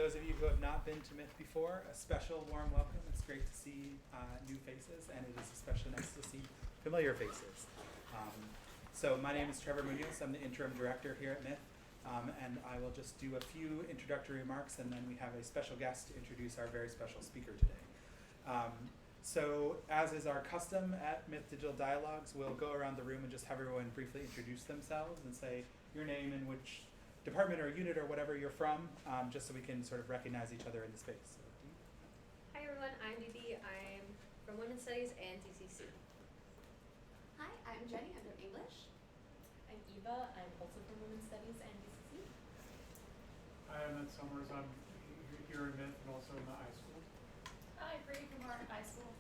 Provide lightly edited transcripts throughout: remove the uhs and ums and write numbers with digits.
those of you who have not been to MITH before, a special warm welcome. It's great to see new faces, and it is especially nice to see familiar faces. So my name is Trevor Munoz. I'm the interim director here at MITH, and I will just do a few introductory remarks, and then we have a special guest to introduce our very special speaker today. So as is our custom at MITH Digital Dialogues, we'll go around the room and just have everyone briefly introduce themselves and say your name and which department or unit or whatever you're from, just so we can sort of recognize each other in the space. So, hi everyone, I'm Didi. I'm from Women's Studies and DCC. Hi, I'm Jenny. I'm from English. I'm Eva. I'm also from Women's Studies and DCC. Hi, I'm Ed Summers. I'm here in MITH and also in the high school. Hi, Brady from Harvard High School.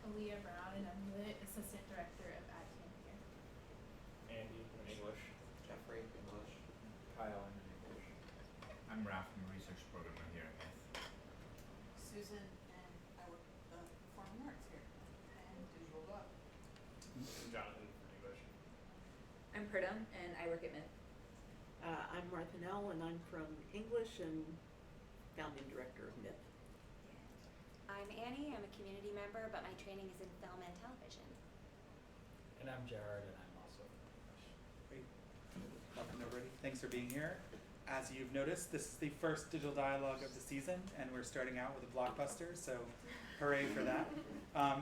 Aaliyah Brown, and I'm the Assistant Director of AdTeam here. Andy from English. Jeffrey, English. Kyle, I'm in English. I'm Ralph from Research Program here at MITH. Susan, and I work the performing arts here and visual book. I'm Jonathan from English. I'm Pritam, and I work at MITH. I'm Martha Nell, and I'm from English and founding director of MITH. I'm Annie. I'm a community member, but my training is in film and television. And I'm Jared, and I'm also from English. Great. Welcome everybody. Thanks for being here. As you've noticed, this is the first digital dialogue of the season, and we're starting out with a blockbuster, so hooray for that.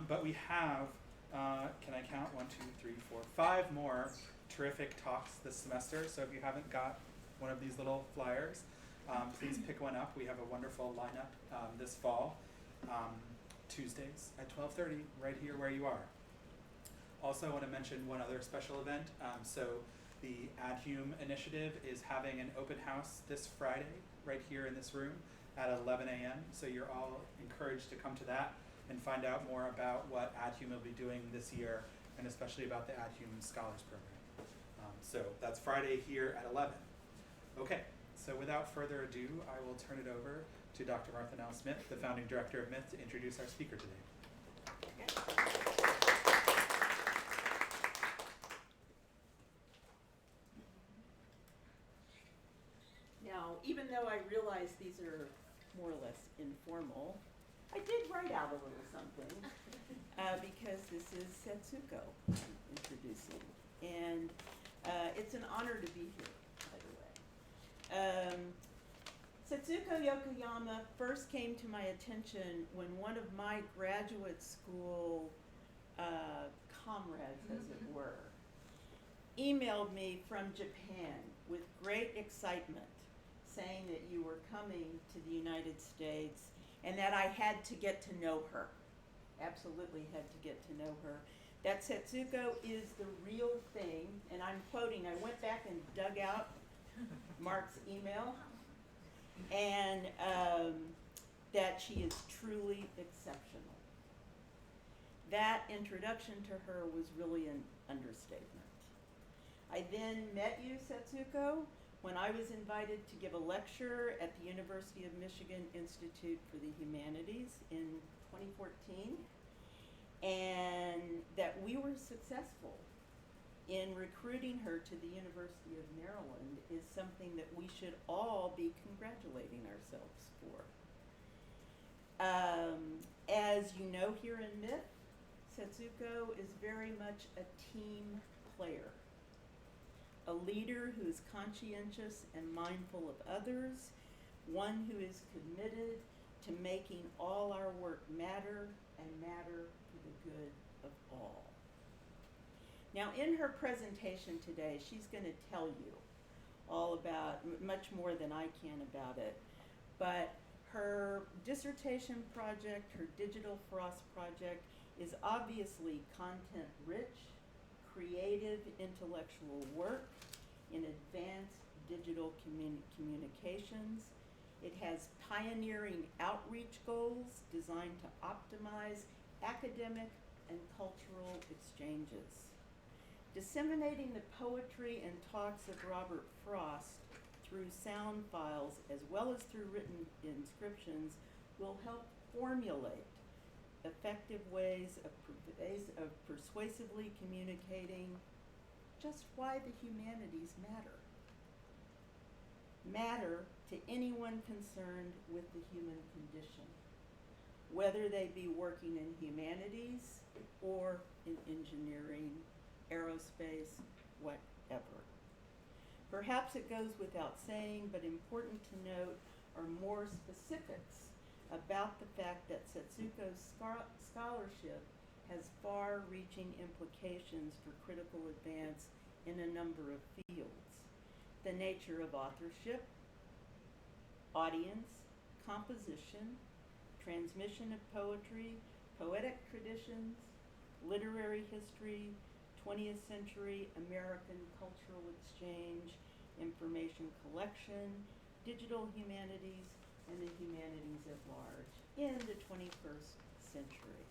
But we have, can I count? 1, 2, 3, 4, 5 more terrific talks this semester. So if you haven't got one of these little flyers, please pick one up. We have a wonderful lineup this fall, Tuesdays at 12:30, right here where you are. Also, I want to mention one other special event. So the AdHum initiative is having an open house this Friday right here in this room at 11 a.m. So you're all encouraged to come to that and find out more about what AdHum will be doing this year, and especially about the AdHum Scholars Program. So that's Friday here at 11. Okay, so without further ado, I will turn it over to Dr. Martha Nell Smith, the founding director of MITH, to introduce our speaker today. Now, even though I realize these are more or less informal, I did write out a little something because this is Setsuko introducing. And it's an honor to be here, by the way. Setsuko Yokoyama first came to my attention when one of my graduate school comrades, as it were, emailed me from Japan with great excitement, saying that you were coming to the United States and that I had to get to know her. Absolutely had to get to know her. That Setsuko is the real thing, and I'm quoting, I went back and dug out Mark's email, and that she is truly exceptional. That introduction to her was really an understatement. I then met you, Setsuko, when I was invited to give a lecture at the University of Michigan Institute for the Humanities in 2014, and that we were successful in recruiting her to the University of Maryland is something that we should all be congratulating ourselves for. As you know, here in MITH, Setsuko is very much a team player, a leader who is conscientious and mindful of others, one who is committed to making all our work matter and matter for the good of all. Now, in her presentation today, she's going to tell you all about, much more than I can about it, but her dissertation project, her Digital Frost project, is obviously content-rich, creative intellectual work in advanced digital communications. It has pioneering outreach goals designed to optimize academic and cultural exchanges. Disseminating the poetry and talks of Robert Frost through sound files as well as through written inscriptions will help formulate effective ways of persuasively communicating just why the humanities matter. matter to anyone concerned with the human condition, whether they be working in humanities or in engineering, aerospace, whatever. Perhaps it goes without saying, but important to note are more specifics about the fact that Setsuko's scholarship has far-reaching implications for critical advance in a number of fields. The nature of authorship, audience, composition, transmission of poetry, poetic traditions, literary history, 20th century American cultural exchange, information collection, digital humanities, and the humanities at large in the 21st century.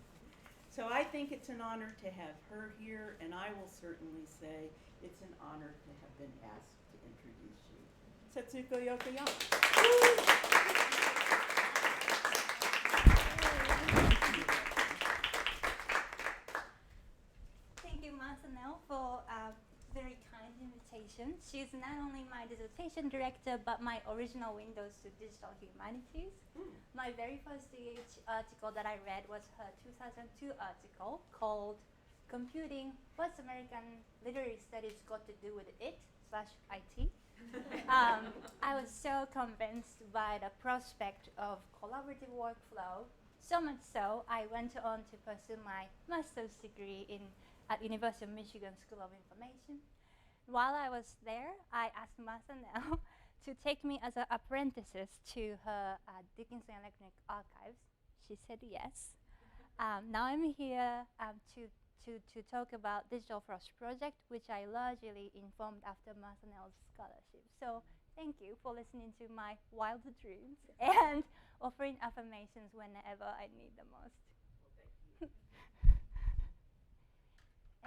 So I think it's an honor to have her here, and I will certainly say it's an honor to have been asked to introduce you. Setsuko Yokoyama. Thank you, Marcel, for a very kind invitation. She's not only my dissertation director, but my original Windows to Digital Humanities. My very first DH article that I read was her 2002 article called Computing, What's American Literary Studies Got to Do with It/IT? I was so convinced by the prospect of collaborative workflow, so much so I went on to pursue my master's degree at University of Michigan School of Information. While I was there, I asked Masanel to take me as an apprentice to her Dickinson Electronic Archives. She said yes. Now I'm here to talk about Digital Frost Project, which I largely informed after Masanel's scholarship. So thank you for listening to my wild dreams and offering affirmations whenever I need the most.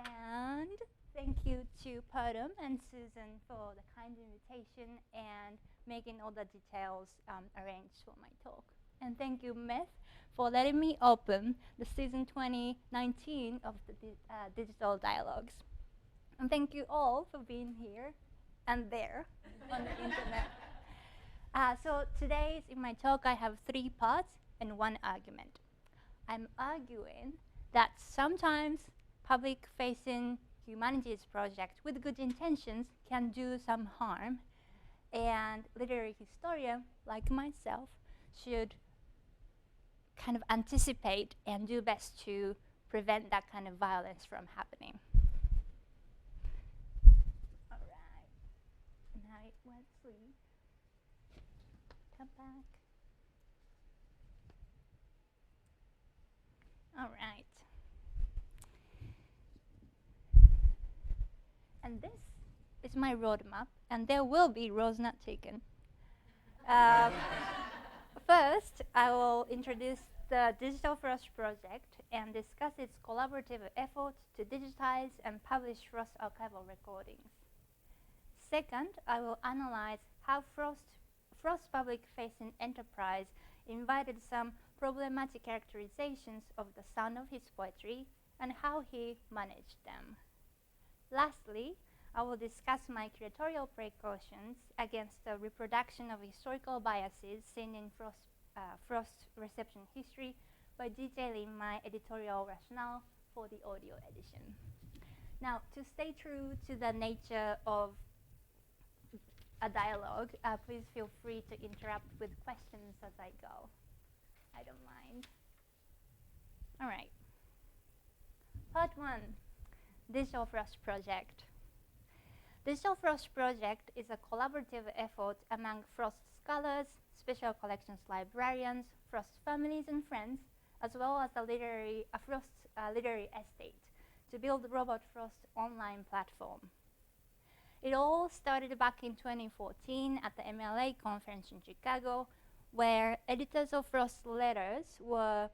And thank you to Purdom and Susan for the kind invitation and making all the details arranged for my talk. And thank you, MITH, for letting me open the season 2019 of the Digital Dialogues. And thank you all for being here and there on the internet. So today, in my talk, I have 3 parts and 1 argument. I'm arguing that sometimes public-facing humanities projects with good intentions can do some harm, and literary historians like myself should kind of anticipate and do best to prevent that kind of violence from happening. All right. Now it was free. Come back. All right. And this is my roadmap, and there will be roads not taken. First, I will introduce the Digital Frost Project and discuss its collaborative effort to digitize and publish Frost archival recordings. Second, I will analyze how Frost public-facing enterprise invited some problematic characterizations of the sound of his poetry and how he managed them. Lastly, I will discuss my curatorial precautions against the reproduction of historical biases seen in Frost reception history by detailing my editorial rationale for the audio edition. Now, to stay true to the nature of a dialogue, please feel free to interrupt with questions as I go. I don't mind. All right. Part 1. Digital Frost Project. Digital Frost Project is a collaborative effort among Frost scholars, special collections librarians, Frost families and friends, as well as a Frost literary estate to build Robot Frost online platform. It all started back in 2014 at the MLA conference in Chicago, where editors of Frost letters were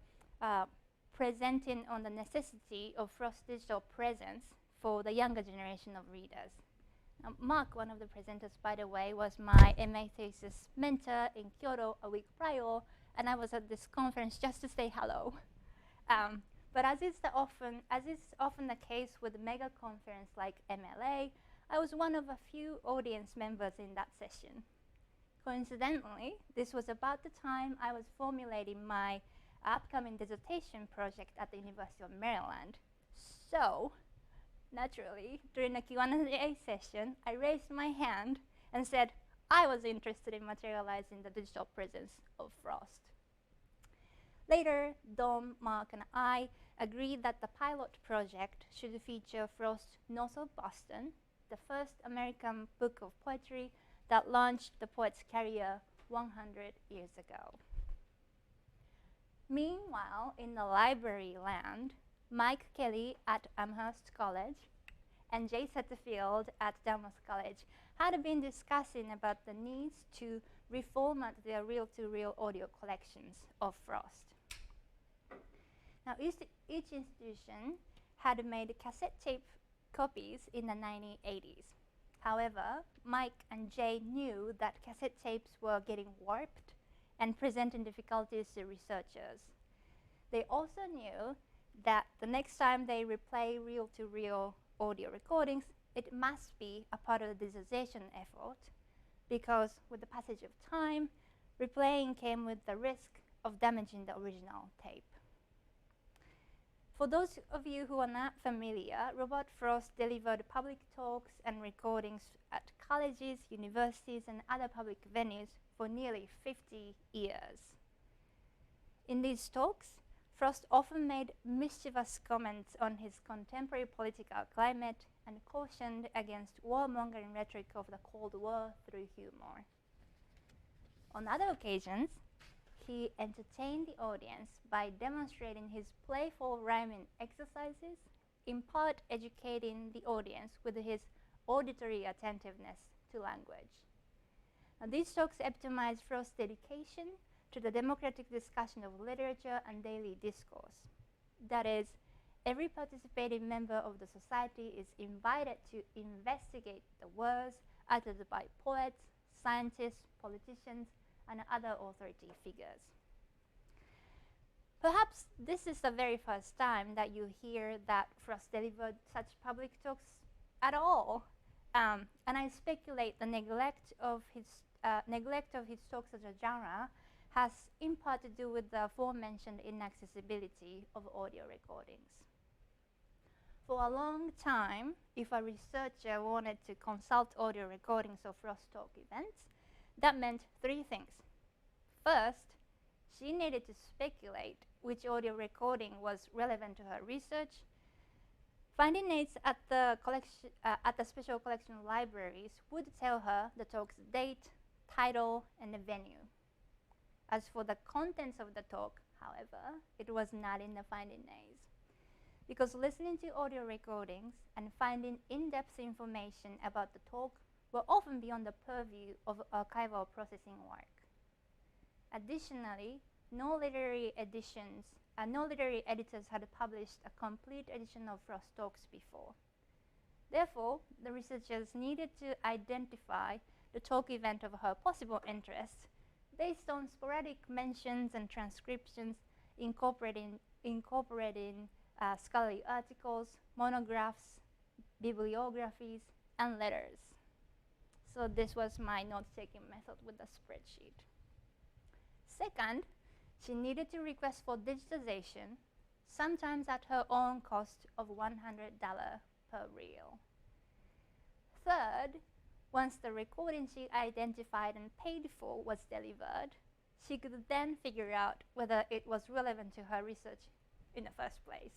presenting on the necessity of Frost digital presence for the younger generation of readers. Mark, one of the presenters, by the way, was my MA thesis mentor in Kyoto a week prior, and I was at this conference just to say hello. But as is often the case with mega conference like MLA, I was one of a few audience members in that session. Coincidentally, this was about the time I was formulating my upcoming dissertation project at the University of Maryland. So, naturally, during the Q&A session, I raised my hand and said I was interested in materializing the digital presence of frost. Later, Dom, Mark, and I agreed that the pilot project should feature Frost North of Boston, the first American book of poetry that launched the poet's career 100 years ago. Meanwhile, in the library land, Mike Kelly at Amherst College and Jay Setterfield at Dartmouth College had been discussing about the needs to reformat their reel-to-reel audio collections of Frost. Now, each institution had made cassette tape copies in the 1980s. However, Mike and Jay knew that cassette tapes were getting warped and presenting difficulties to researchers. They also knew that the next time they replay reel-to-reel audio recordings, it must be a part of the digitization effort, because with the passage of time, replaying came with the risk of damaging the original tape. For those of you who are not familiar, Robert Frost delivered public talks and recordings at colleges, universities, and other public venues for nearly 50 years. In these talks, Frost often made mischievous comments on his contemporary political climate and cautioned against warmongering rhetoric of the Cold War through humor. On other occasions, he entertained the audience by demonstrating his playful rhyming exercises, in part educating the audience with his auditory attentiveness to language. Now, these talks epitomize Frost's dedication to the democratic discussion of literature and daily discourse. That is, every participating member of the society is invited to investigate the words uttered by poets, scientists, politicians, and other authority figures. Perhaps this is the very first time that you hear that Frost delivered such public talks at all. And I speculate the neglect of his talks as a genre has in part to do with the aforementioned inaccessibility of audio recordings. For a long time, if a researcher wanted to consult audio recordings of Frost talk events, that meant three things. First, she needed to speculate which audio recording was relevant to her research. Finding aids at the special collection libraries would tell her the talk's date, title, and the venue. As for the contents of the talk, however, it was not in the finding aids, because listening to audio recordings and finding in-depth information about the talk were often beyond the purview of archival processing work. Additionally, no literary editors had published a complete edition of Frost talks before. Therefore, the researchers needed to identify the talk event of her possible interest based on sporadic mentions and transcriptions incorporating scholarly articles, monographs, bibliographies, and letters. So this was my note-taking method with the spreadsheet. Second, she needed to request for digitization, sometimes at her own cost of $100 per reel. Third, once the recording she identified and paid for was delivered, she could then figure out whether it was relevant to her research in the first place.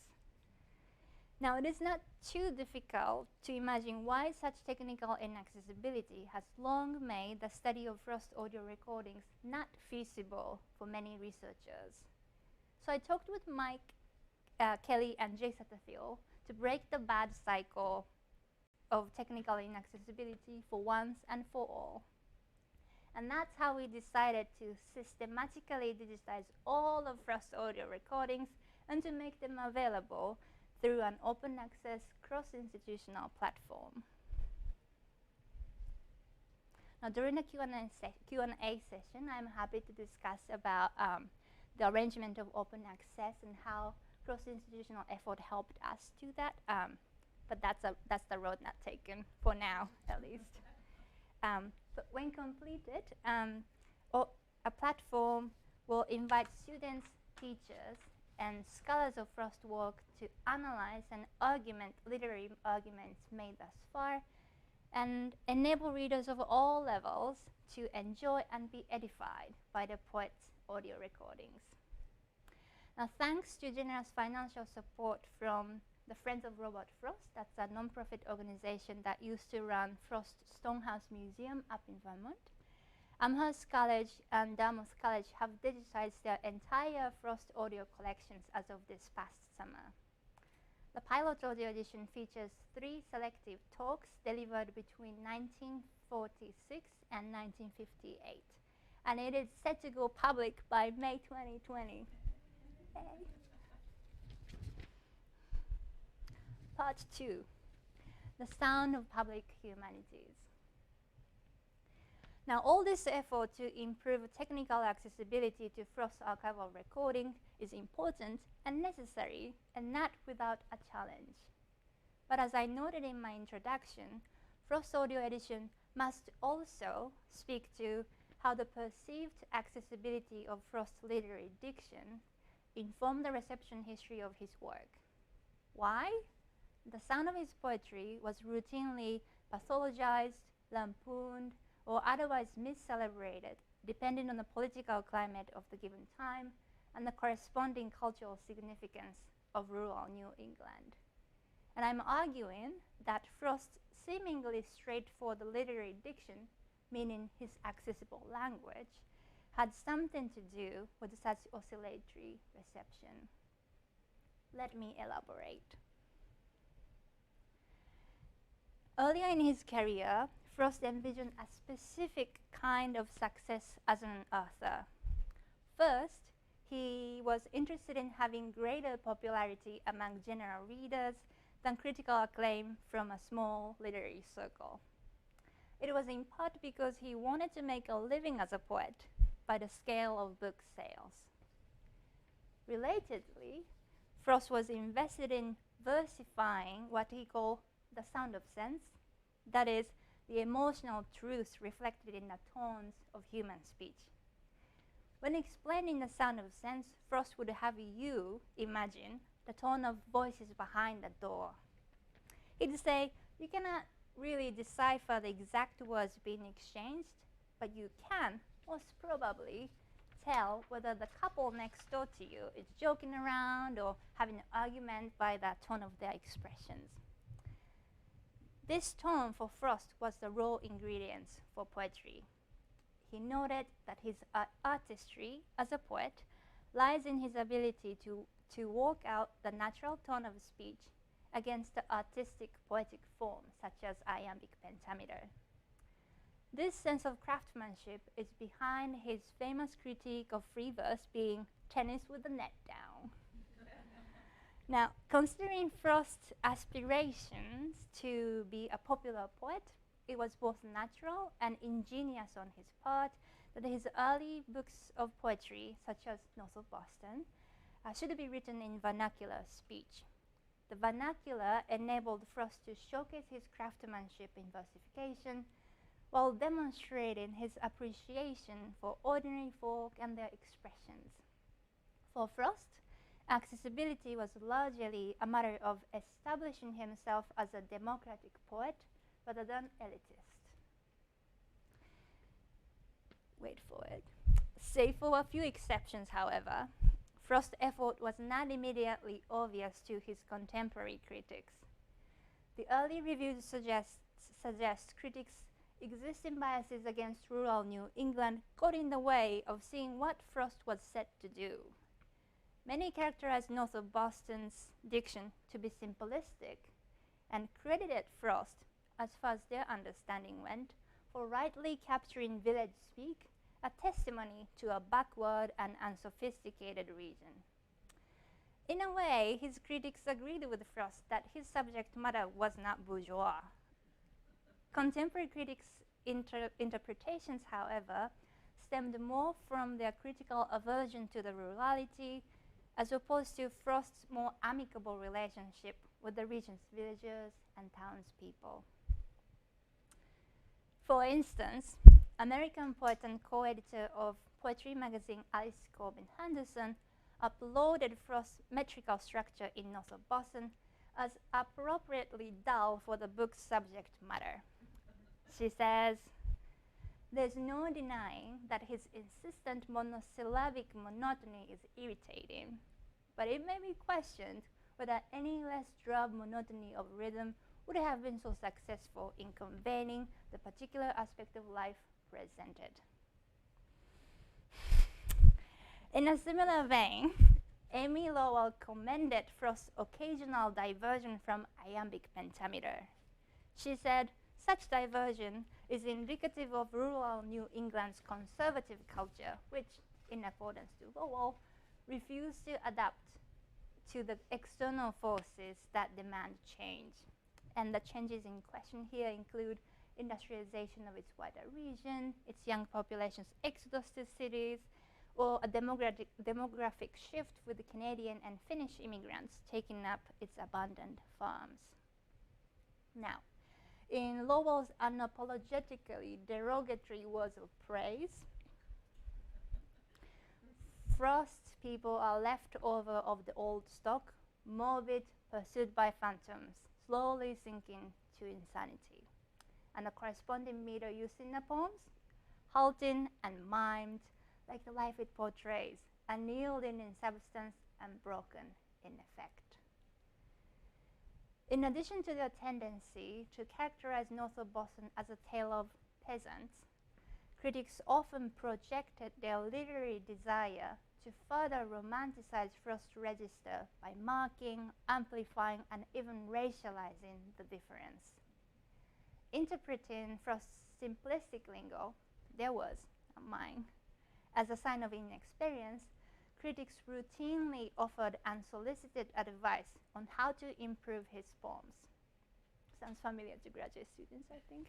Now, it is not too difficult to imagine why such technical inaccessibility has long made the study of Frost audio recordings not feasible for many researchers. So I talked with Mike Kelly and Jay Setterfield to break the bad cycle of technical inaccessibility for once and for all. And that's how we decided to systematically digitize all of Frost audio recordings and to make them available through an open access cross-institutional platform. Now, during the Q&A session, I'm happy to discuss about the arrangement of open access and how cross-institutional effort helped us do that. But that's the road not taken for now, at least. But when completed, a platform will invite students, teachers, and scholars of Frost's work to analyze and argument literary arguments made thus far, and enable readers of all levels to enjoy and be edified by the poet's audio recordings. Now, thanks to generous financial support from the Friends of Robert Frost, that's a non-profit organization that used to run Frost Stonehouse Museum up in Vermont, Amherst College and Dartmouth College have digitized their entire Frost audio collections as of this past summer. The pilot audio edition features 3 selective talks delivered between 1946 and 1958, and it is set to go public by May 2020. Yay. Part 2, the sound of public humanities. Now, all this effort to improve technical accessibility to Frost archival recording is important and necessary, and not without a challenge. But as I noted in my introduction, Frost audio edition must also speak to how the perceived accessibility of Frost's literary diction informed the reception history of his work. Why? The sound of his poetry was routinely pathologized, lampooned, or otherwise miscelebrated, depending on the political climate of the given time and the corresponding cultural significance of rural New England. And I'm arguing that Frost's seemingly straightforward literary diction, meaning his accessible language, had something to do with such oscillatory reception. Let me elaborate. Earlier in his career, Frost envisioned a specific kind of success as an author. First, he was interested in having greater popularity among general readers than critical acclaim from a small literary circle. It was in part because he wanted to make a living as a poet by the scale of book sales. Relatedly, Frost was invested in versifying what he called the sound of sense, that is, the emotional truths reflected in the tones of human speech. When explaining the sound of sense, Frost would have you imagine the tone of voices behind the door. He'd say, you cannot really decipher the exact words being exchanged, but you can most probably tell whether the couple next door to you is joking around or having an argument by the tone of their expressions. This tone for Frost was the raw ingredients for poetry. He noted that his artistry as a poet lies in his ability to work out the natural tone of speech against the artistic poetic form, such as iambic pentameter. This sense of craftsmanship is behind his famous critique of free verse being tennis with the net down. Now, considering Frost's aspirations to be a popular poet, it was both natural and ingenious on his part that his early books of poetry, such as North of Boston, should be written in vernacular speech. The vernacular enabled Frost to showcase his craftsmanship in versification while demonstrating his appreciation for ordinary folk and their expressions. For Frost, accessibility was largely a matter of establishing himself as a democratic poet rather than elitist. Wait for it. Save for a few exceptions, however, Frost's effort was not immediately obvious to his contemporary critics. The early reviews suggest critics' existing biases against rural New England got in the way of seeing what Frost was set to do. Many characterized North of Boston's diction to be simplistic and credited Frost, as far as their understanding went, for rightly capturing village speak, a testimony to a backward and unsophisticated region. In a way, his critics agreed with Frost that his subject matter was not bourgeois. Contemporary critics' interpretations, however, stemmed more from their critical aversion to the rurality as opposed to Frost's more amicable relationship with the region's villagers and townspeople. For instance, American poet and co-editor of poetry magazine Alice Corbin Henderson, uploaded Frost's metrical structure in North of Boston as appropriately dull for the book's subject matter. She says, "There's no denying that his insistent monosyllabic monotony is irritating, but it may be questioned whether any less drab monotony of rhythm would have been so successful in conveying the particular aspect of life presented." In a similar vein, Amy Lowell commended Frost's occasional diversion from iambic pentameter. She said, "Such diversion is indicative of rural New England's conservative culture, which, in accordance to Lowell, refused to adapt to the external forces that demand change." And the changes in question here include industrialization of its wider region, its young population's exodus to cities, or a demographic shift with the Canadian and Finnish immigrants taking up its abandoned farms. Now, in Lowell's unapologetically derogatory words of praise, Frost's people are left over of the old stock, morbid, pursued by phantoms, slowly sinking to insanity. And the corresponding meter used in the poems, halting and mimed, like the life it portrays, unyielding in substance and broken in effect. In addition to their tendency to characterize North of Boston as a tale of peasants, critics often projected their literary desire to further romanticize Frost's register by marking, amplifying, and even racializing the difference. Interpreting Frost's simplistic lingo, there was, not mine, as a sign of inexperience, critics routinely offered unsolicited advice on how to improve his poems. Sounds familiar to graduate students, I think.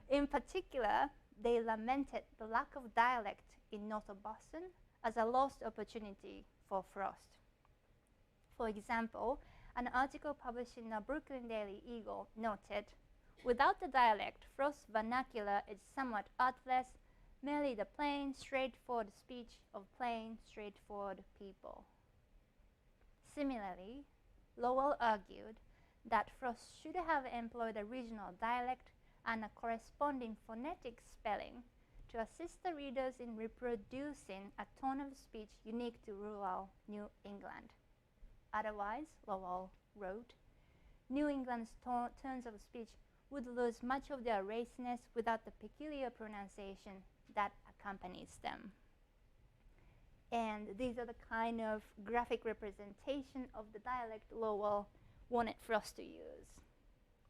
In particular, they lamented the lack of dialect in North of Boston as a lost opportunity for Frost. For example, an article published in the Brooklyn Daily Eagle noted, "Without the dialect, Frost's vernacular is somewhat artless, merely the plain, straightforward speech of plain, straightforward people." Similarly, Lowell argued that Frost should have employed a regional dialect and a corresponding phonetic spelling to assist the readers in reproducing a tone of speech unique to rural New England. Otherwise, Lowell wrote, New England's tones of speech would lose much of their raciness without the peculiar pronunciation that accompanies them. And these are the kind of graphic representation of the dialect Lowell wanted Frost to use,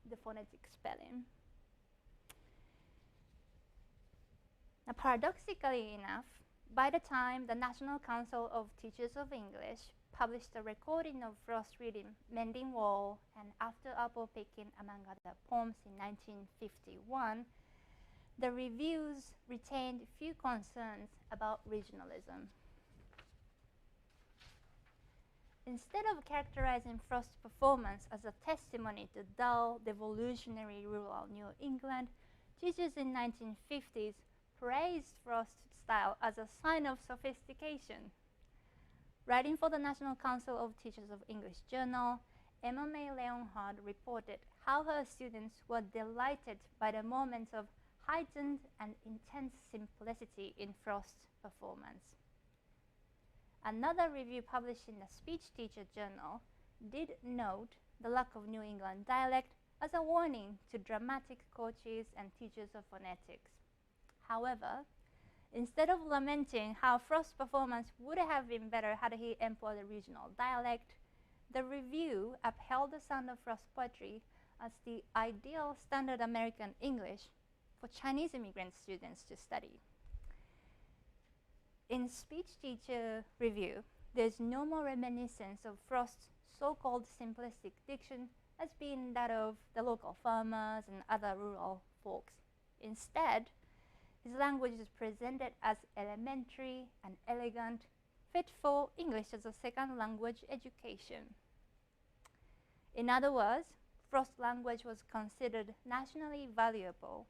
the phonetic spelling. Now, paradoxically enough, by the time the National Council of Teachers of English published a recording of Frost reading Mending Wall and After Apple Picking, among other poems, in 1951, the reviews retained few concerns about regionalism. Instead of characterizing Frost's performance as a testimony to dull, devolutionary rural New England, teachers in 1950s praised Frost's style as a sign of sophistication. Writing for the National Council of Teachers of English Journal, Emma May Leonhard reported how her students were delighted by the moments of heightened and intense simplicity in Frost's performance. Another review published in the Speech Teacher Journal did note the lack of New England dialect as a warning to dramatic coaches and teachers of phonetics. However, instead of lamenting how Frost's performance would have been better had he employed a regional dialect, the review upheld the sound of Frost's poetry as the ideal standard American English for Chinese immigrant students to study. In Speech Teacher Review, there's no more reminiscence of Frost's so-called simplistic diction as being that of the local farmers and other rural folks. Instead, his language is presented as elementary and elegant, fit for English as a second language education. In other words, Frost's language was considered nationally valuable,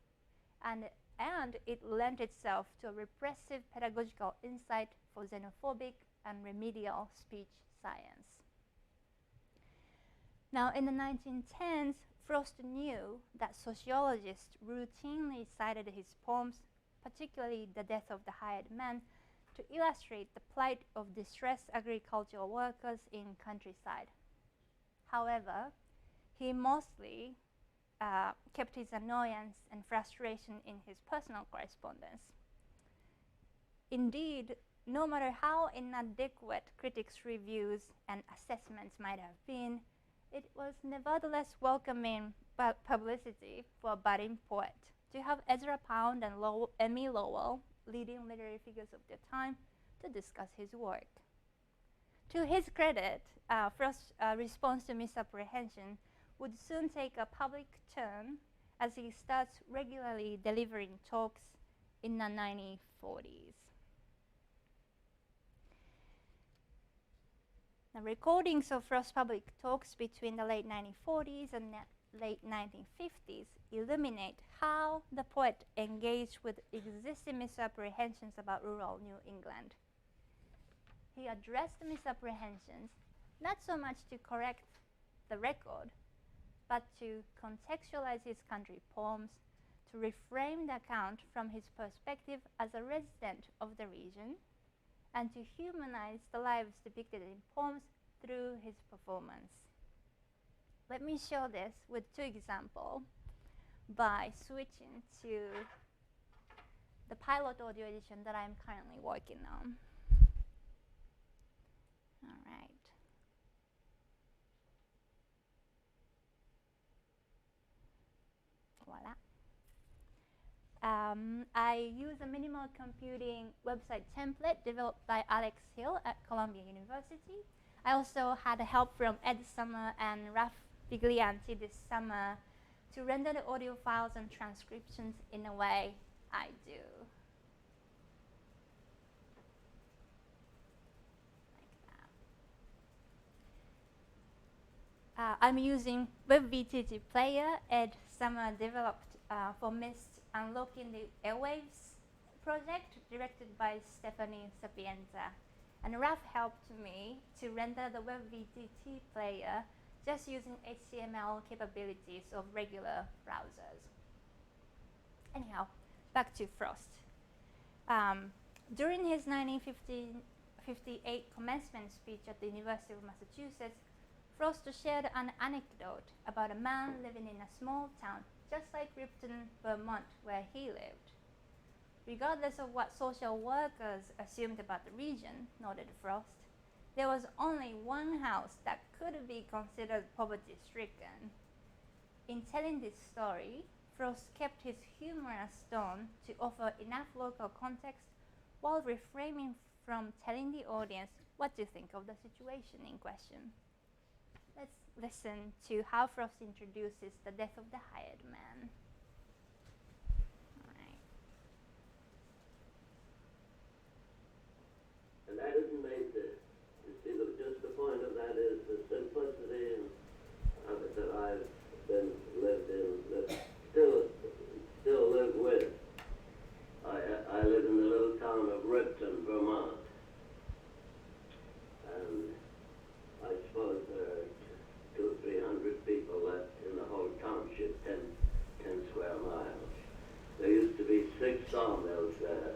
and and it lent itself to a repressive pedagogical insight for xenophobic and remedial speech science. Now, in the 1910s, Frost knew that sociologists routinely cited his poems, particularly The Death of the Hired Man, to illustrate the plight of distressed agricultural workers in countryside. However, he mostly kept his annoyance and frustration in his personal correspondence. Indeed, no matter how inadequate critics' reviews and assessments might have been, it was nevertheless welcoming publicity for a budding poet to have Ezra Pound and Emmy Lowell, leading literary figures of their time, to discuss his work. To his credit, Frost's response to misapprehension would soon take a public turn as he starts regularly delivering talks in the 1940s. The recordings of Frost's public talks between the late 1940s and late 1950s illuminate how the poet engaged with existing misapprehensions about rural New England. He addressed the misapprehensions not so much to correct the record, but to contextualize his country poems, to reframe the account from his perspective as a resident of the region, and to humanize the lives depicted in poems through his performance. Let me show this with two examples by switching to the pilot audio edition that I'm currently working on. All right. Voila. I use a minimal computing website template developed by Alex Hill at Columbia University. I also had help from Ed Summer and Raf Viglianti this summer to render the audio files and transcriptions in the way I do. Like that. I'm using WebVTT Player Ed Summer developed for MITH Unlocking the Airwaves project, directed by Stephanie Sapienza. And Raf helped me to render the WebVTT player just using HTML capabilities of regular browsers. Anyhow, back to Frost. During his 1958 commencement speech at the University of Massachusetts, Frost shared an anecdote about a man living in a small town just like Ripton, Vermont, where he lived. Regardless of what social workers assumed about the region, noted Frost, there was only one house that could be considered poverty-stricken. In telling this story, Frost kept his humorous tone to offer enough local context while refraining from telling the audience what to think of the situation in question. Let's listen to how Frost introduces The Death of the Hired Man. All right. And that isn't made to see just the point of that is the simplicity of it that I've been lived in, that still live with. I live in the little town of Ripton, Vermont, and I suppose there are 200 or 300 people left in the whole township, 10 square miles. There used to be 6 sawmills there,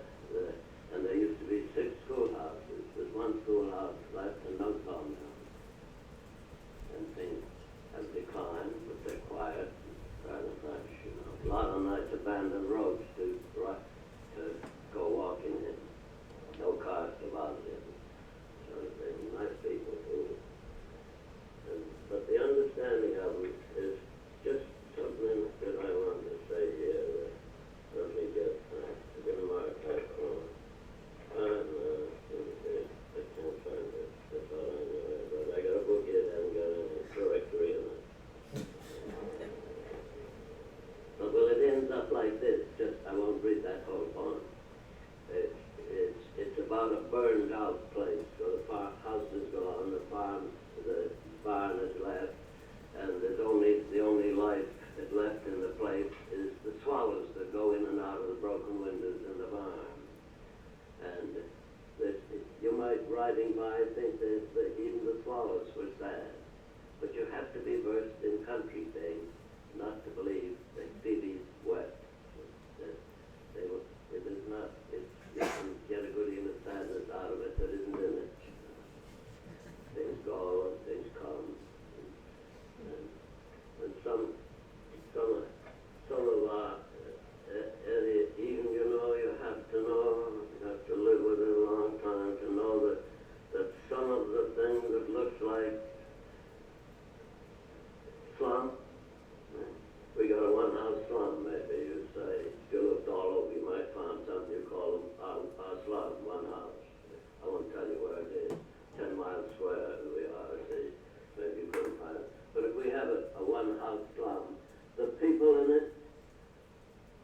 and there used to be 6 schoolhouses. There's one schoolhouse left and no sawmill. And things have declined, but they're quiet, rather fresh, you know. A lot of nice abandoned roads to go walking in. No cars to bother in. So they're nice people too. But the understanding of them is just something that I want to say here. Let me get a mark. riding by, I think that even the swallows were sad. But you have to be versed in country things not to believe that Phoebe's wet. It is not, you can get a good deal of sadness out of it that isn't in it. Things go and things come. And some of our, even you have to live with it a long time to know that some of the things that looks like slum, we got a one-house slum, maybe you say. If you looked all over, you might find something you call our slum, one house. I won't tell you where it is. 10 miles square we are, see. Maybe you couldn't find it. But if we have a one-house slum, the people in it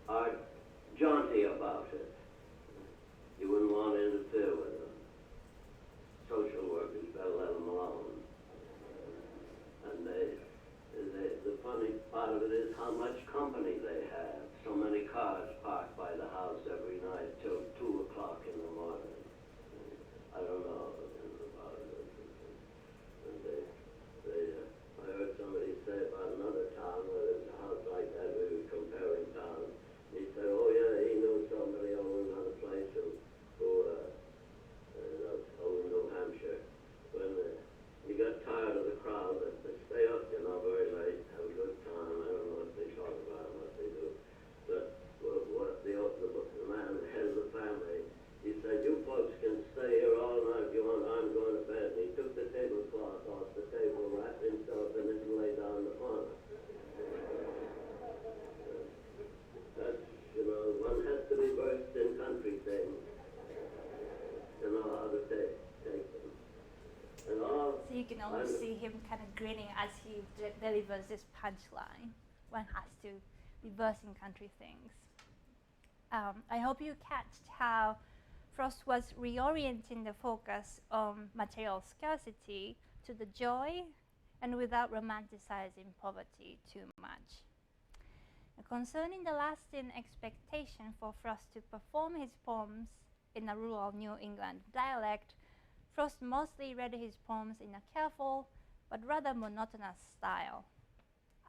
are jaunty about it. You wouldn't want to interfere with them. Social workers better let them alone. And the funny part of it is how much company they have. So many cars parked by the house every night till 2 o'clock in the morning. I don't know about it. And I heard somebody say about another town where there's a house like that. We were comparing towns. He said, oh yeah, he knew somebody over in another place who over in New Hampshire. When he got tired of the crowd, they stay up, very late, have a good time. I don't know what they talk about, what they do. But the man, the head of the family, he said, you folks can stay here all night if you want. I'm going to bed. And he took the tablecloth off the table, wrapped himself in it, and lay down in the corner. That's, one has to be versed in country things to know how to take them. And all. So you can always see him kind of grinning as he delivers this punchline. One has to be versed in country things. I hope you catch how Frost was reorienting the focus on material scarcity to the joy and without romanticizing poverty too much. Concerning the lasting expectation for Frost to perform his poems in a rural New England dialect, Frost mostly read his poems in a careful but rather monotonous style.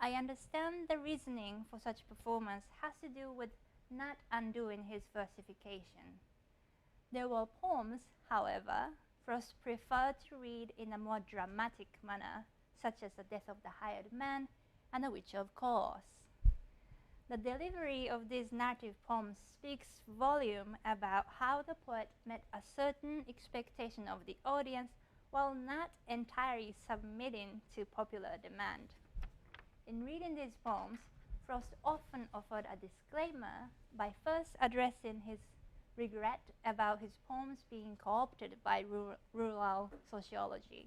I understand the reasoning for such performance has to do with not undoing his versification. There were poems, however, Frost preferred to read in a more dramatic manner, such as The Death of the Hired Man and The Witch of Course. The delivery of these narrative poems speaks volume about how the poet met a certain expectation of the audience while not entirely submitting to popular demand. In reading these poems, Frost often offered a disclaimer by first addressing his regret about his poems being co-opted by rural sociology.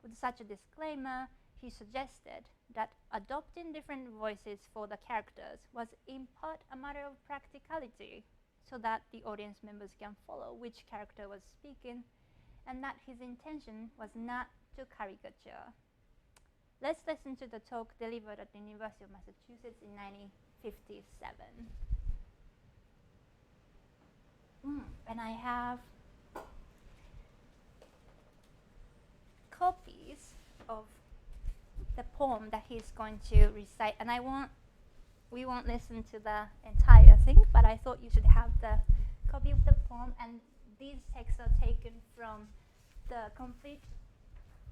With such a disclaimer, he suggested that adopting different voices for the characters was in part a matter of practicality, so that the audience members can follow which character was speaking, and that his intention was not to caricature. Let's listen to the talk delivered at the University of Massachusetts in 1957. And I have copies of the poem that he's going to recite, and we won't listen to the entire thing, but I thought you should have the copy of the poem, and these texts are taken from the complete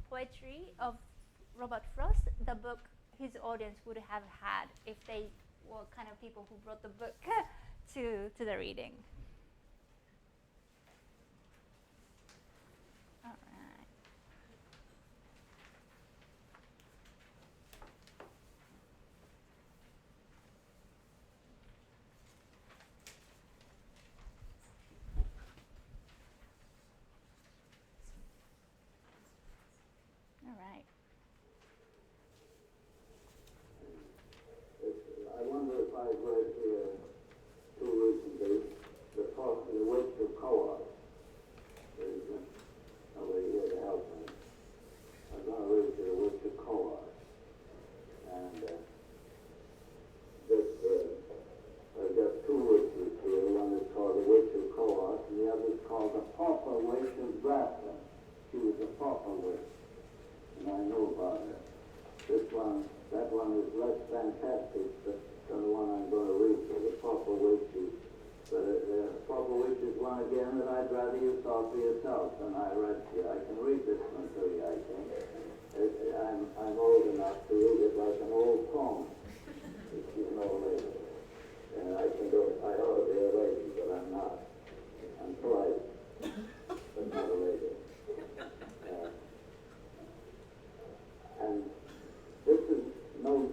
poetry of Robert Frost, the book his audience would have had if they were kind of people who brought the book to the reading. All right. All right. I wonder if I read here too recently the Papa wishes one again that I'd rather you saw for yourself than I read to you. I can read this one to you, I think. I'm old enough to read it like an old poem. She's an old lady. And I think I ought to be a lady, but I'm not. I'm polite, but not a lady. And this is no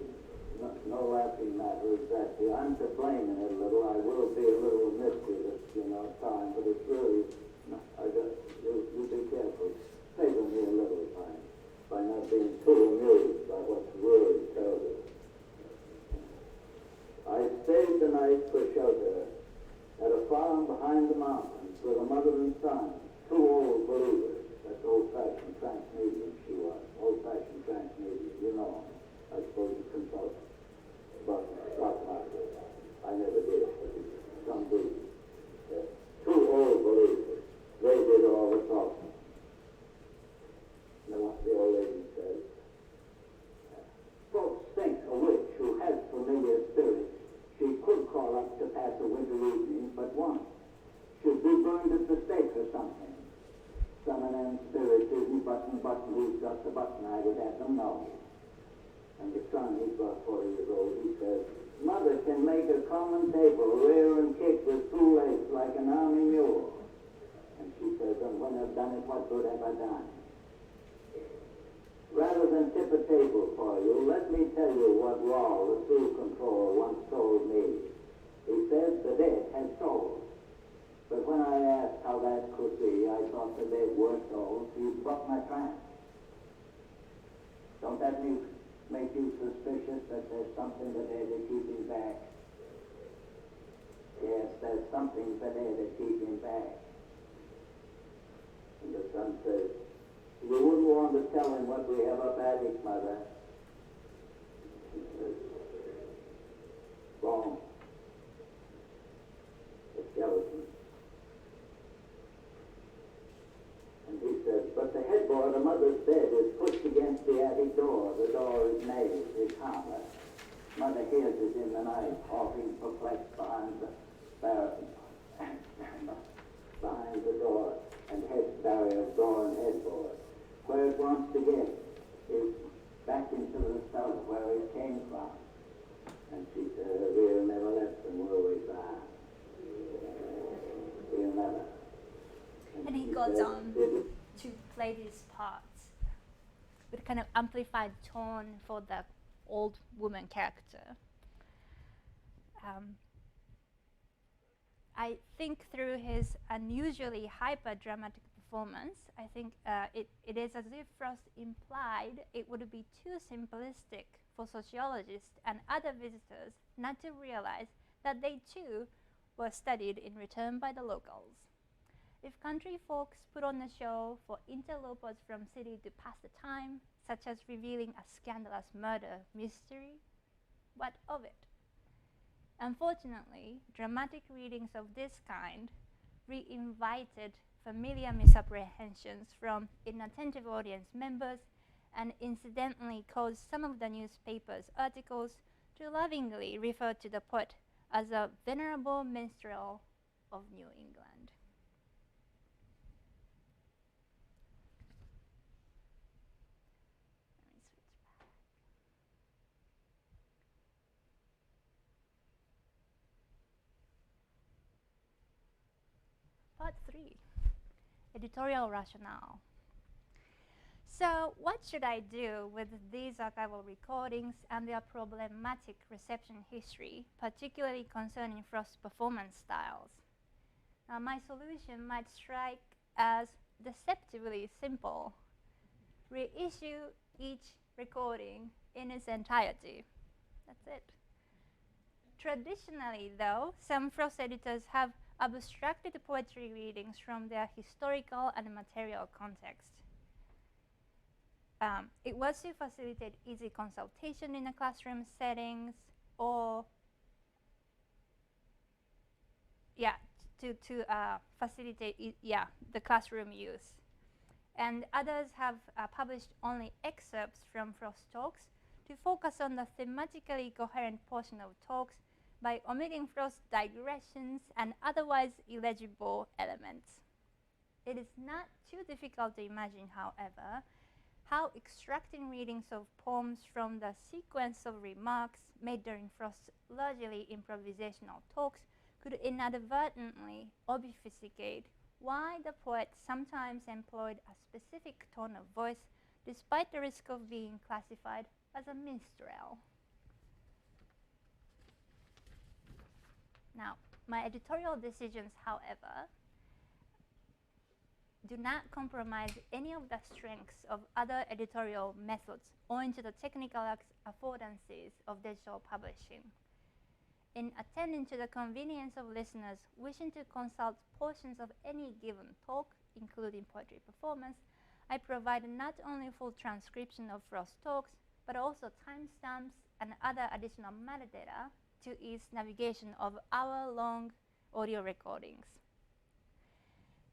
laughing matter exactly. I'm to blame in it a little. I will be a little mischievous, at times, but it's really, you be careful. Favor me a little time by not being too amused by what's really terrible. I stayed the night for shelter at a farm behind the mountains with a mother and son, two old believers. That's old-fashioned transmedium she was. Old-fashioned transmedium, I suppose you consult about stock market. I never did, but some do. Two old believers. They did all the talking. The old lady says, folks think a witch who has familiar spirits she could call up to pass a winter evening, but won't. Should be burned at the stake or something. Some of them spirits isn't button, who's got the button, I would have them know. And the son, he's about 40 years old, he says, Mother can make a common table, rear and kick with two legs like an army mule. And she says, and when I've done it, what good have I done? Rather than tip a table for you, let me tell you what Wall, the school controller, once told me. He said the dead had souls. But when I asked how that could be, I thought the dead were souls. He broke my trance. Don't that make you suspicious that there's something the dead are keeping back? Yes, there's something the dead are keeping back. And the son says, you wouldn't want to tell him what we have up attic, Mother. She says, wrong. The skeleton. And he says, but the headboard of Mother's bed is pushed against the attic door. The door is nailed. It's harmless. Mother hears it in the night, halting perplexed behind the behind the door and head barrier, door and headboard. Where it wants to get is back into the cellar where it came from. And she said, we'll never let them, will we, son? We'll never. And he goes on to play these parts with kind of amplified tone for the old woman character. I think through his unusually hyper-dramatic performance, I think it is as if Frost implied it would be too simplistic for sociologists and other visitors not to realize that they too were studied in return by the locals. If country folks put on a show for interlopers from city to pass the time, such as revealing a scandalous murder mystery, what of it? Unfortunately, dramatic readings of this kind re-invited familiar misapprehensions from inattentive audience members and incidentally caused some of the newspaper's articles to lovingly refer to the poet as a venerable minstrel of New England. Part 3, editorial rationale. So what should I do with these archival recordings and their problematic reception history, particularly concerning Frost's performance styles? Now, my solution might strike as deceptively simple. Reissue each recording in its entirety. That's it. Traditionally, though, some Frost editors have abstracted poetry readings from their historical and material context. It was to facilitate easy consultation in a classroom settings, or to facilitate the classroom use. And others have published only excerpts from Frost talks to focus on the thematically coherent portion of talks by omitting Frost's digressions and otherwise illegible elements. It is not too difficult to imagine, however, how extracting readings of poems from the sequence of remarks made during Frost's largely improvisational talks could inadvertently obfuscate why the poet sometimes employed a specific tone of voice despite the risk of being classified as a minstrel. Now, my editorial decisions, however, do not compromise any of the strengths of other editorial methods owing to the technical affordances of digital publishing. In attending to the convenience of listeners wishing to consult portions of any given talk, including poetry performance, I provide not only full transcription of Frost talks, but also timestamps and other additional metadata to ease navigation of hour-long audio recordings.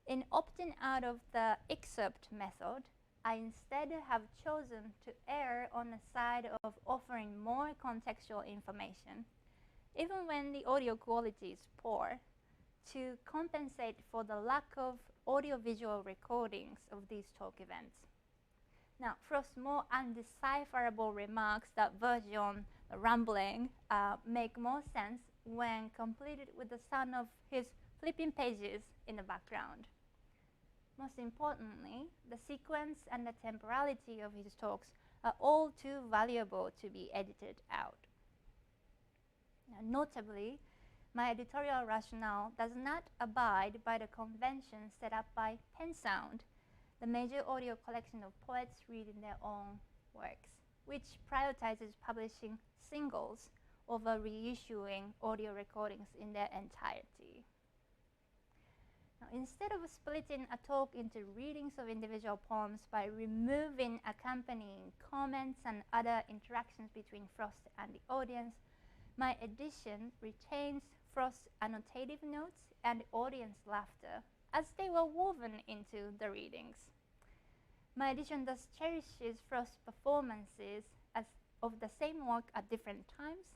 In opting out of the excerpt method, I instead have chosen to err on the side of offering more contextual information, even when the audio quality is poor, to compensate for the lack of audiovisual recordings of these talk events. Now, Frost's more undecipherable remarks that verge on the rambling make more sense when completed with the sound of his flipping pages in the background. Most importantly, the sequence and the temporality of his talks are all too valuable to be edited out. Now, notably, my editorial rationale does not abide by the conventions set up by PenSound, the major audio collection of poets reading their own works, which prioritizes publishing singles over reissuing audio recordings in their entirety. Now, instead of splitting a talk into readings of individual poems by removing accompanying comments and other interactions between Frost and the audience, my edition retains Frost's annotative notes and audience laughter as they were woven into the readings. My edition thus cherishes Frost's performances of the same work at different times,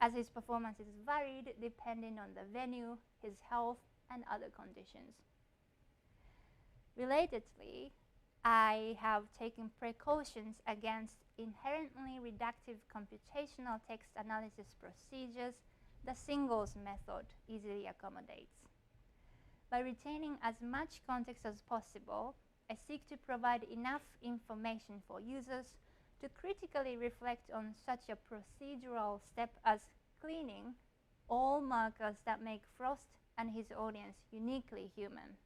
as his performances varied depending on the venue, his health, and other conditions. Relatedly, I have taken precautions against inherently reductive computational text analysis procedures the singles method easily accommodates. By retaining as much context as possible, I seek to provide enough information for users to critically reflect on such a procedural step as cleaning all markers that make Frost and his audience uniquely human.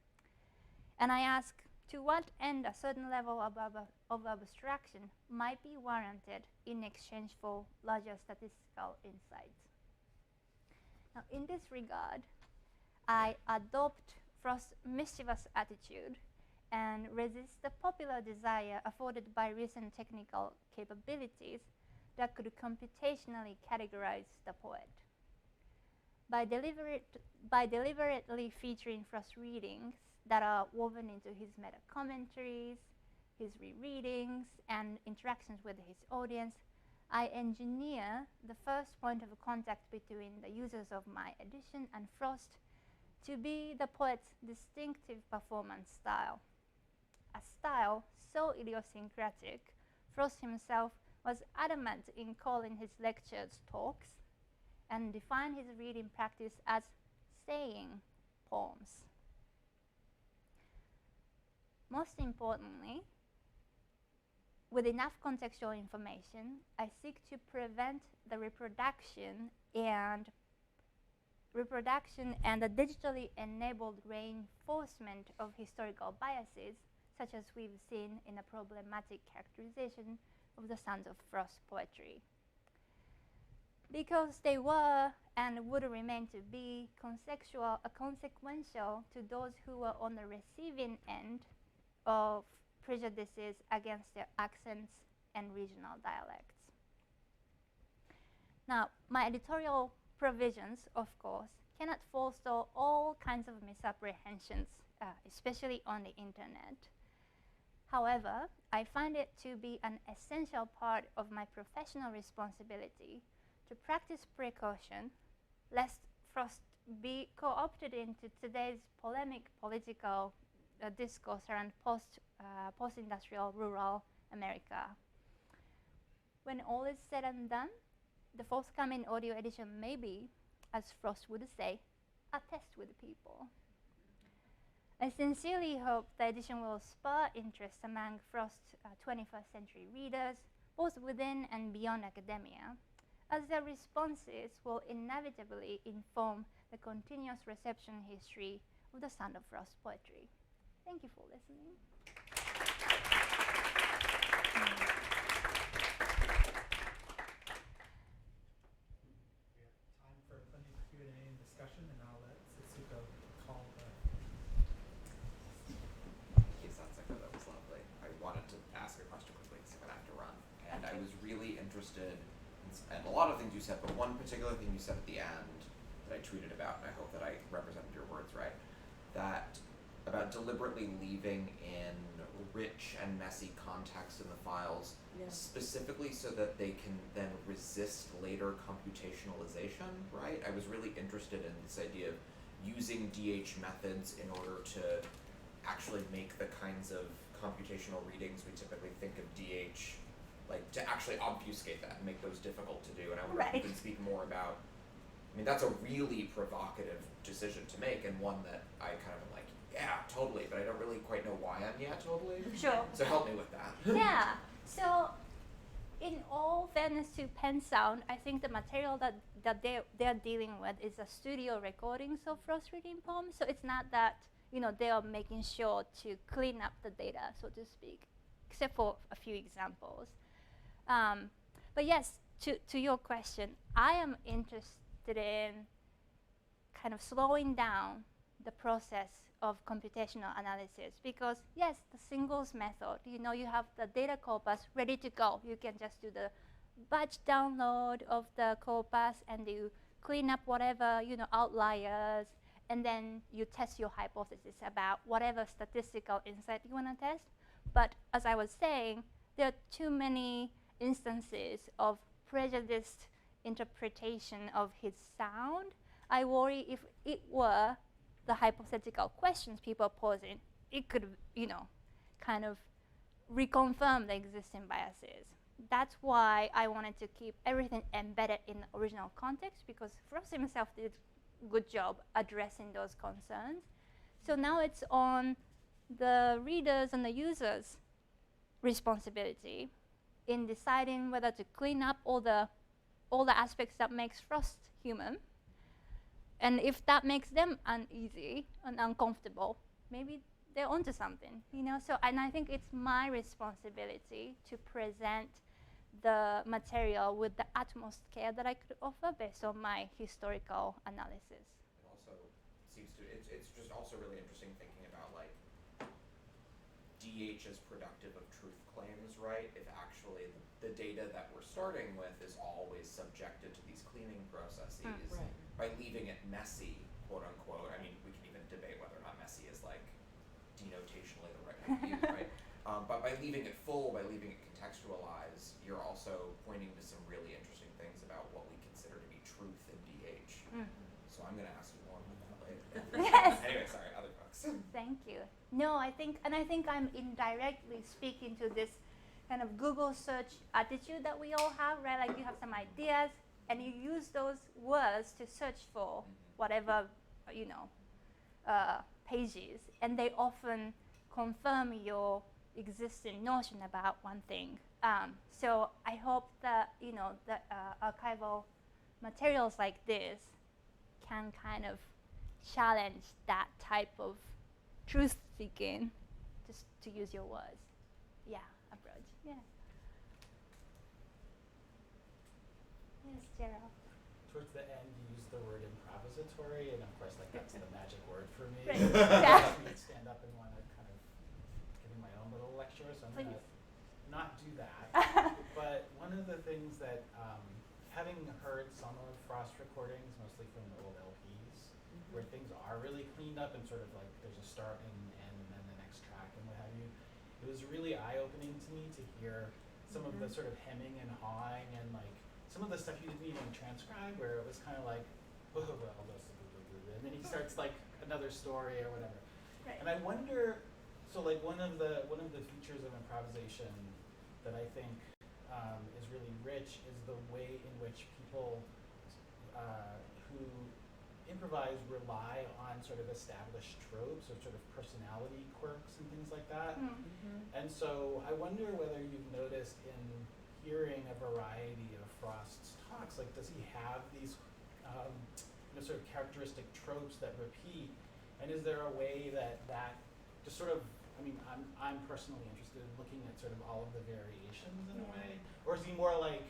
And I ask to what end a certain level of abstraction might be warranted in exchange for larger statistical insights. Now, in this regard, I adopt Frost's mischievous attitude and resist the popular desire afforded by recent technical capabilities that could computationally categorize the poet. By deliberately featuring Frost readings that are woven into his meta-commentaries, his rereadings, and interactions with his audience, I engineer the first point of contact between the users of my edition and Frost to be the poet's distinctive performance style. A style so idiosyncratic, Frost himself was adamant in calling his lectures talks and defined his reading practice as saying poems. Most importantly, with enough contextual information, I seek to prevent the reproduction and the digitally enabled reinforcement of historical biases, such as we've seen in the problematic characterization of the Sons of Frost poetry. Because they were and would remain to be consequential to those who were on the receiving end of prejudices against their accents and regional dialects. Now, my editorial provisions, of course, cannot forestall all kinds of misapprehensions, especially on the internet. However, I find it to be an essential part of my professional responsibility to practice precaution lest Frost be co-opted into today's polemic political discourse around post-industrial rural America. When all is said and done, the forthcoming audio edition may be, as Frost would say, a test with people. I sincerely hope the edition will spur interest among Frost's 21st century readers, both within and beyond academia, as their responses will inevitably inform the continuous reception history of the Sound of Frost poetry. Thank you for listening. We have time for plenty of Q&A and discussion, and I'll let Setsuko call the... Thank you, Setsuko. That was lovely. I wanted to ask a question quickly because I'm going to have to run. And I was really interested in a lot of things you said, but one particular thing you said at the end that I tweeted about, and I hope that I represented your words right, that about deliberately leaving in rich and messy context in the files, specifically so that they can then resist later computationalization, right? I was really interested in this idea of using DH methods in order to actually make the kinds of computational readings we typically think of DH, like to actually obfuscate that and make those difficult to do. And I wonder if you can speak more about, I mean, that's a really provocative decision to make, and one that I kind of am like, yeah, totally, but I don't really quite know why I'm totally. Sure. So help me with that. Yeah. So, in all fairness to Pen Sound, I think the material that they're dealing with is a studio recordings of Frost reading poems. So it's not that they are making sure to clean up the data, so to speak, except for a few examples. But yes, to your question, I am interested in kind of slowing down the process of computational analysis, because yes, the singles method, you have the data corpus ready to go. You can just do the batch download of the corpus and you clean up whatever, outliers, and then you test your hypothesis about whatever statistical insight you want to test. But as I was saying, there are too many instances of prejudiced interpretation of his sound. I worry if it were the hypothetical questions people are posing, it could, kind of reconfirm the existing biases. That's why I wanted to keep everything embedded in the original context, because Frost himself did a good job addressing those concerns. So now it's on the readers and the users' responsibility in deciding whether to clean up all the aspects that makes Frost human. And if that makes them uneasy and uncomfortable, maybe they're onto something, So, and I think it's my responsibility to present the material with the utmost care that I could offer based on my historical analysis. It also seems to, it's just also really interesting thinking about like DH as productive of truth claims, right? If actually the data that we're starting with is always subjected to these cleaning processes. Right. By leaving it messy, quote unquote. I mean, we can even debate whether or not messy is like denotationally the right way to use, right? But by leaving it full, by leaving it contextualized, you're also pointing to some really interesting things about what we consider to be truth in DH. So I'm going to ask you more about that later. Yes. Anyway, sorry, other folks. Thank you. No, I think I'm indirectly speaking to this kind of Google search attitude that we all have, right? Like you have some ideas, and you use those words to search for whatever, pages, and they often confirm your existing notion about one thing. So I hope that, the archival materials like this can kind of challenge that type of truth-seeking, just to use your words, approach. Yeah. Yes, Gerald. Towards the end, you used the word improvisatory, and of course, like that's the magic word for me. Right. It Yeah. makes me stand up and want to kind of give me my own little lecture, so I'm going to not do that. But one of the things that, having heard some of Frost recordings, mostly from the old LPs, where things are really cleaned up and sort of like there's a start and end and then the next track and what have you, it was really eye-opening to me to hear some of the sort of hemming and hawing and like some of the stuff you didn't even transcribe, where it was kind of like, and then he starts like another story or whatever. Right. And I wonder, so like one of the features of improvisation that I think is really rich is the way in which people who improvise rely on sort of established tropes or sort of personality quirks and things like that. And so I wonder whether you've noticed in hearing a variety of Frost's talks, like does he have these sort of characteristic tropes that repeat? And is there a way that just sort of, I mean, I'm personally interested in looking at sort of all of the variations in a way, or is he more like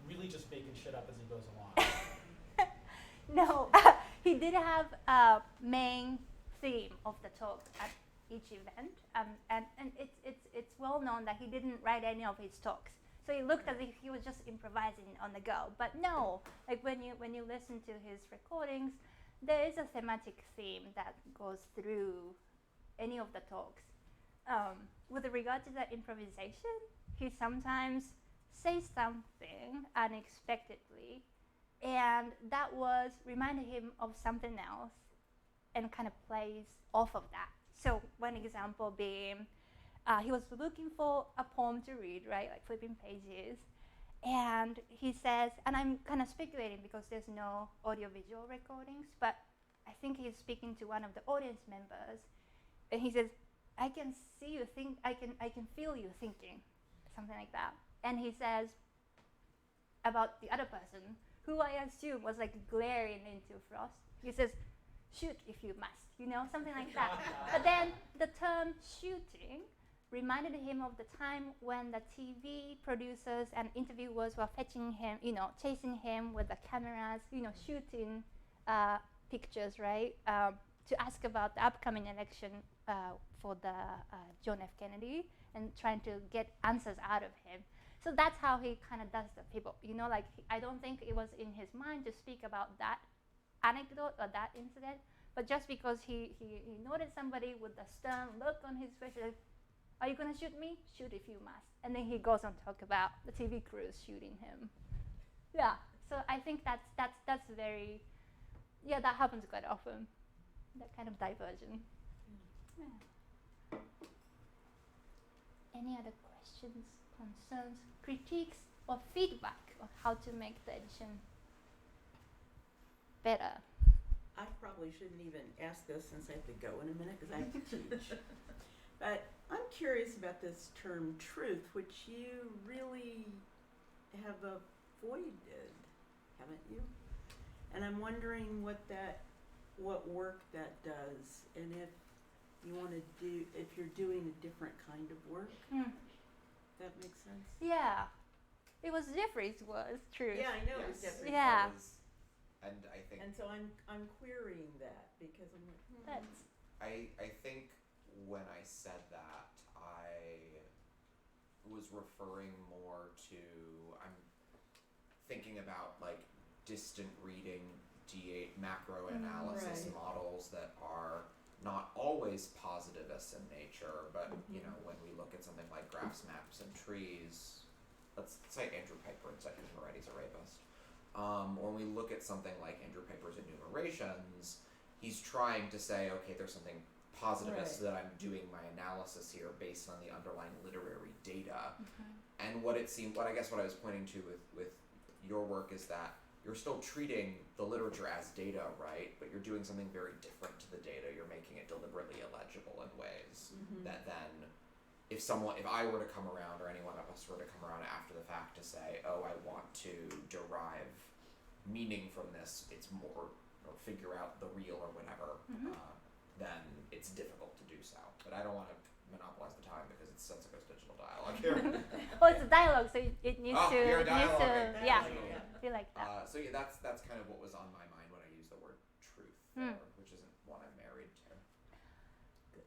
really just making shit up as he goes along? No, he did have a main theme of the talk at each event, and it's well known that he didn't write any of his talks. So it looked as if he was just improvising on the go. But no, like when you listen to his recordings, there is a thematic theme that goes through any of the talks. With regard to the improvisation, he sometimes says something unexpectedly, and that was reminded him of something else and kind of plays off of that. So one example being, he was looking for a poem to read, right, like flipping pages, and he says, and I'm kind of speculating because there's no audiovisual recordings, but I think he's speaking to one of the audience members, and he says, I can see you think, I can feel you thinking, something like that. And he says about the other person, who I assume was like glaring into Frost, he says, shoot if you must, something like that. But then the term shooting reminded him of the time when the TV producers and interviewers were fetching him, chasing him with the cameras, shooting pictures, right, to ask about the upcoming election for the John F. Kennedy and trying to get answers out of him. So that's how he kind of does the people, I don't think it was in his mind to speak about that anecdote or that incident, but just because he noticed somebody with a stern look on his face, like, are you going to shoot me? Shoot if you must. And then he goes on to talk about the TV crews shooting him. Yeah, so I think that's very, that happens quite often, that kind of diversion. Yeah. Any other questions, concerns, critiques, or feedback on how to make the edition better? I probably shouldn't even ask this since I have to go in a minute because I have to teach. But I'm curious about this term truth, which you really have avoided, haven't you? And I'm wondering what work that does, and if you want to if you're doing a different kind of work. That makes sense? Yeah. It was Jeffrey's was truth. Yeah, I know it was Jeffrey's. Yeah. And I think. And so I'm querying that because I'm like, I think when I said that, I was referring more to, I'm thinking about like distant reading D8 macro analysis models that are not always positivist in nature, but when we look at something like graphs, maps, and trees, let's say Andrew Piper and Setsuko Yokoyama's a rapist. When we look at something like Andrew Piper's enumerations, he's trying to say, okay, there's something positivist that I'm doing my analysis here based on the underlying literary data. And what I guess what I was pointing to with your work is that you're still treating the literature as data, right? But you're doing something very different to the data. You're making it deliberately illegible in ways that then, if I were to come around, or any one of us were to come around after the fact to say, oh, I want to derive meaning from this, it's more, or figure out the real or whatever, then it's difficult to do so. But I don't want to monopolize the time because it's Setsuko's digital dialogue here. Well, it's a dialogue, so it needs to, you're a dialogue. be like that. So yeah, that's kind of what was on my mind when I used the word truth there, which isn't one I'm married to.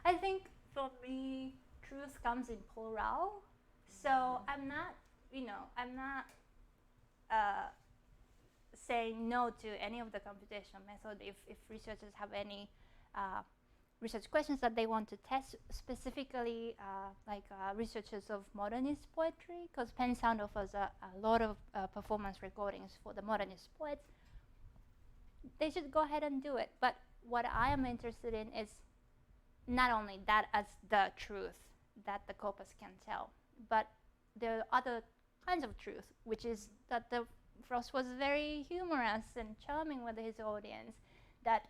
I think for me, truth comes in plural. So I'm not saying no to any of the computational method if researchers have any research questions that they want to test, specifically researchers of modernist poetry, because Pen Sound offers a lot of performance recordings for the modernist poets. they should go ahead and do it. But what I am interested in is not only that as the truth that the corpus can tell, but there are other kinds of truth, which is that the Frost was very humorous and charming with his audience, that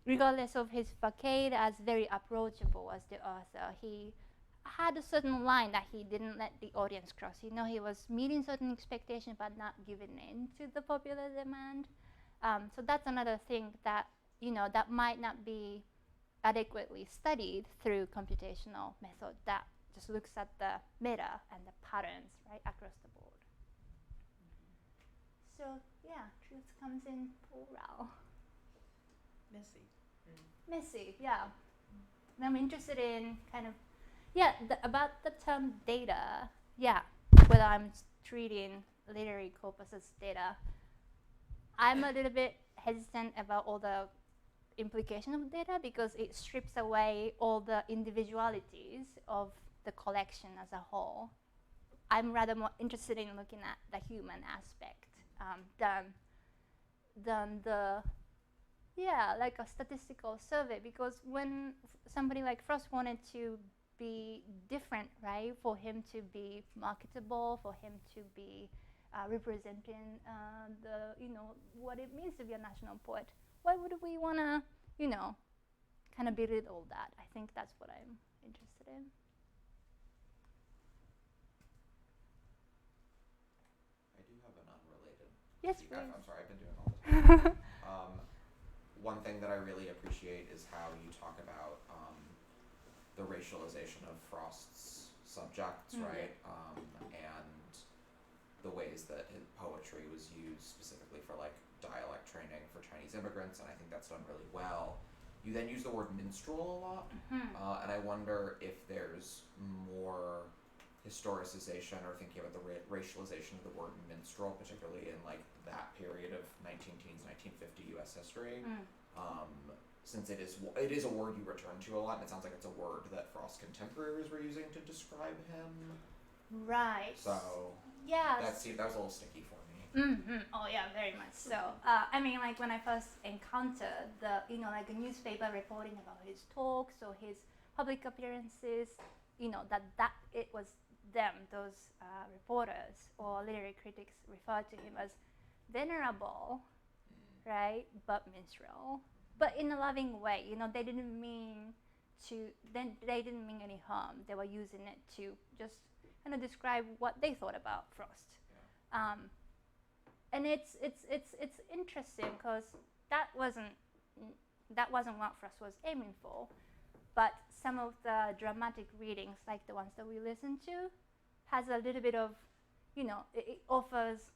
regardless of his facade, as very approachable as the author, he had a certain line that he didn't let the audience cross. He was meeting certain expectations but not giving in to the popular demand. So that's another thing that that might not be adequately studied through computational method that just looks at the meta and the patterns right across the board. So yeah, truth comes in plural. Messy, yeah. And I'm interested in kind of about the term data. Yeah, whether I'm treating literary corpus as data, I'm a little bit hesitant about all the implication of data because it strips away all the individualities of the collection as a whole. I'm rather more interested in looking at the human aspect than the like a statistical survey, because when somebody like Frost wanted to be different, right, for him to be marketable, for him to be representing what it means to be a national poet, why would we want to kind of belittle that? I think that's what I'm interested in. I do have an unrelated. Yes, please. I'm sorry, I've been doing all this. One thing that I really appreciate is how you talk about the racialization of Frost's subjects, right? And the ways that his poetry was used specifically for like dialect training for Chinese immigrants, and I think that's done really well. You then use the word minstrel a lot, and I wonder if there's more historicization or thinking about the racialization of the word minstrel, particularly in like that period of 19-teens, 1950 U.S. history, since it is a word you return to a lot, and it sounds like it's a word that Frost's contemporaries were using to describe him. Right. So yeah, that was a little sticky for me. Oh yeah, very much so. I mean, like when I first encountered the like a newspaper reporting about his talks or his public appearances, that it was them, those reporters or literary critics referred to him as venerable, right, but minstrel, but in a loving way. They didn't mean any harm. They were using it to just kind of describe what they thought about Frost. Yeah. And it's interesting because that wasn't what Frost was aiming for, but some of the dramatic readings, like the ones that we listened to, has a little bit of, it offers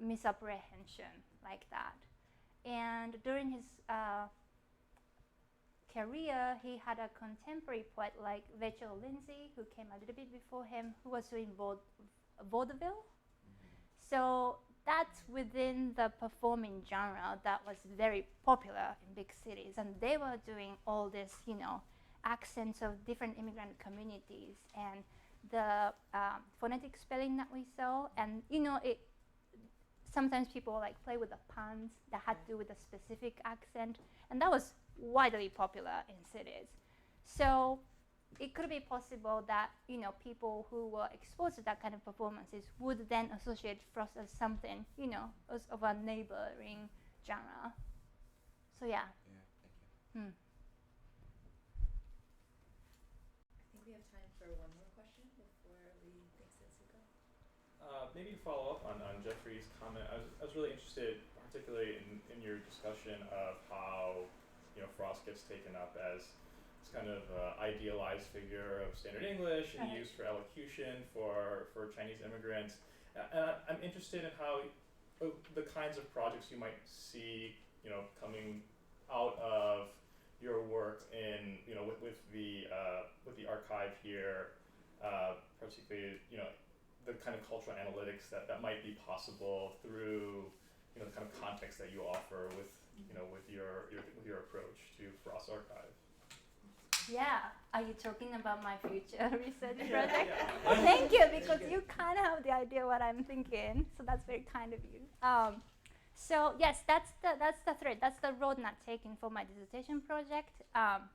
misapprehension like that. And during his career, he had a contemporary poet like Rachel Lindsay, who came a little bit before him, who was doing vaudeville. So that's within the performing genre that was very popular in big cities, and they were doing all this, accents of different immigrant communities and the phonetic spelling that we saw, and sometimes people like play with the puns that had to do with a specific accent, and that was widely popular in cities. So it could be possible that people who were exposed to that kind of performances would then associate Frost as something as of a neighboring genre. So yeah. Thank you. I think we have time for one more question before we thank Setsuko. Maybe follow up on Jeffrey's comment. I was really interested, particularly in your discussion of how Frost gets taken up as this kind of idealized figure of standard English and used for elocution for Chinese immigrants. And I'm interested in how the kinds of projects you might see coming out of your work in with the archive here, particularly the kind of cultural analytics that might be possible through the kind of context that you offer with with your approach to Frost's archive. Yeah, are you talking about my future research project? Well, thank you, because you kind of have the idea what I'm thinking, so that's very kind of you. So yes, that's the thread. That's the road not taken for my dissertation project.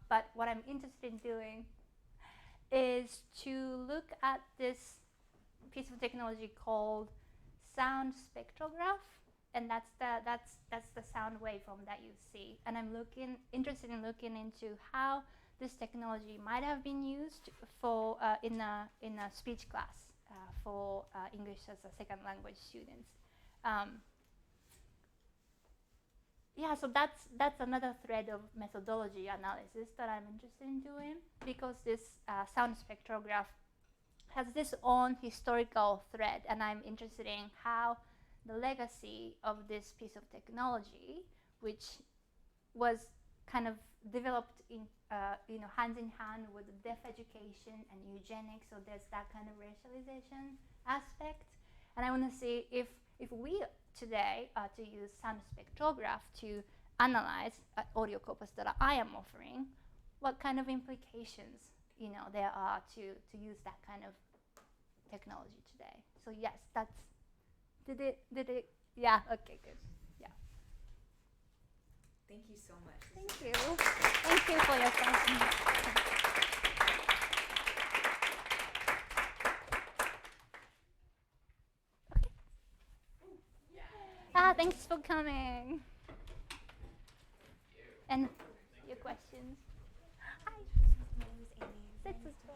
But what I'm interested in doing is to look at this piece of technology called sound spectrograph, and that's the sound waveform that you see. And I'm interested in looking into how this technology might have been used for in a speech class for English as a second language students. Yeah, so that's another thread of methodology analysis that I'm interested in doing, because this sound spectrograph has this own historical thread, and I'm interested in how the legacy of this piece of technology, which was kind of developed in hand in hand with deaf education and eugenics, so there's that kind of racialization aspect. And I want to see if we today to use sound spectrograph to analyze audio corpus that I am offering, what kind of implications there are to use that kind of technology today. So yes, that's did it yeah, okay, good. Yeah. Thank you so much. Thank you. Thank you for your question. Thanks for coming. And your questions. Hi. My name is Amy. Setsuko.